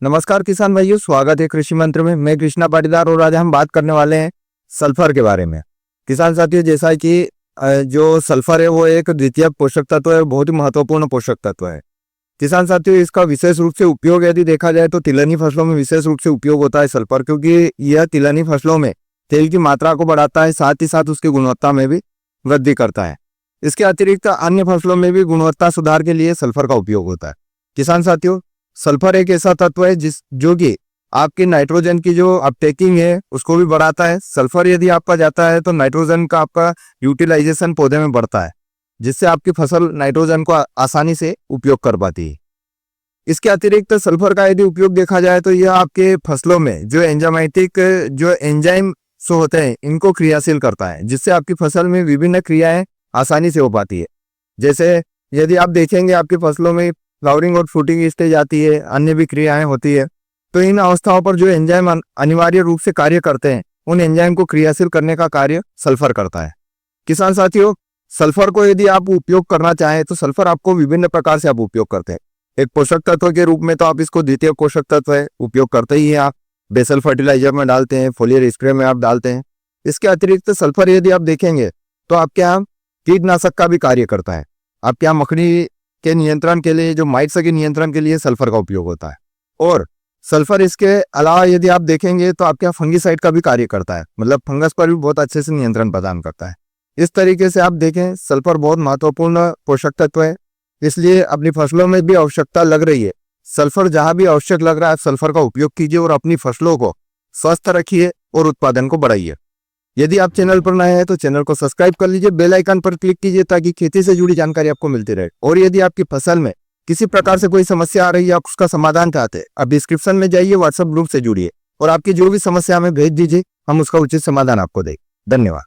नमस्कार किसान भाइयों, स्वागत है कृषि मंत्र में। मैं कृष्णा पाटीदार और आज हम बात करने वाले हैं सल्फर के बारे में। किसान साथियों, जैसा कि जो सल्फर है वो एक द्वितीयक पोषक तत्व है, बहुत ही महत्वपूर्ण पोषक तत्व है। किसान साथियों, इसका विशेष रूप से उपयोग यदि देखा जाए तो तिलहनी फसलों में विशेष रूप से उपयोग होता है सल्फर, क्योंकि यह तिलहनी फसलों में तेल की मात्रा को बढ़ाता है, साथ ही साथ उसकी गुणवत्ता में भी वृद्धि करता है। इसके अतिरिक्त अन्य फसलों में भी गुणवत्ता सुधार के लिए सल्फर का उपयोग होता है। किसान साथियों, सल्फर एक ऐसा तत्व है जो कि आपकी नाइट्रोजन की जो अपटेकिंग है उसको भी बढ़ाता है। सल्फर यदि आपका जाता है तो नाइट्रोजन का आपका यूटिलाइजेशन पौधे में बढ़ता है, जिससे आपकी फसल नाइट्रोजन को आसानी से उपयोग कर पाती है। इसके अतिरिक्त सल्फर का यदि उपयोग देखा जाए तो यह आपके फसलों में जो एंजाइमेटिक जो एंजाइम होते हैं इनको क्रियाशील करता है, जिससे आपकी फसल में विभिन्न क्रियाएं आसानी से हो पाती है। जैसे यदि आप देखेंगे आपकी फसलों में फ्लावरिंग और फ्रूटिंग स्टेज आती है, अन्य भी क्रियाएं होती है, तो इन अवस्थाओं पर जो एंजाइम अनिवार्य रूप से कार्य करते हैं उन एंजाइम को क्रियाशील करने का कार्य सल्फर करता है। किसान साथियों, सल्फर को यदि आप उपयोग करना चाहें तो सल्फर आपको विभिन्न प्रकार से आप उपयोग करते हैं। एक पोषक तत्व के रूप में तो आप इसको द्वितीय पोषक तत्व है उपयोग करते ही हैं। आप बेसल फर्टिलाइजर में डालते हैं, फोलियर स्प्रे में आप डालते हैं। इसके अतिरिक्त सल्फर यदि आप देखेंगे तो आपके यहाँ कीटनाशक का भी कार्य करता है। आपके यहाँ मकड़ी के नियंत्रण के लिए, जो माइट्स के नियंत्रण के लिए सल्फर का उपयोग होता है। और सल्फर इसके अलावा यदि आप देखेंगे तो आपके यहाँ फंगीसाइड का भी कार्य करता है, मतलब फंगस पर भी बहुत अच्छे से नियंत्रण प्रदान करता है। इस तरीके से आप देखें सल्फर बहुत महत्वपूर्ण पोषक तत्व है, इसलिए अपनी फसलों में भी आवश्यकता लग रही है। सल्फर जहां भी आवश्यक लग रहा है सल्फर का उपयोग कीजिए और अपनी फसलों को स्वस्थ रखिए और उत्पादन को बढ़ाइए। यदि आप चैनल पर नए हैं तो चैनल को सब्सक्राइब कर लीजिए, बेल आइकन पर क्लिक कीजिए ताकि खेती से जुड़ी जानकारी आपको मिलती रहे। और यदि आपकी फसल में किसी प्रकार से कोई समस्या आ रही है, आप उसका समाधान चाहते हैं, आप डिस्क्रिप्शन में जाइए, व्हाट्सएप ग्रुप से जुड़िए और आपकी जो भी समस्या हमें भेज दीजिए, हम उसका उचित समाधान आपको देंगे। धन्यवाद।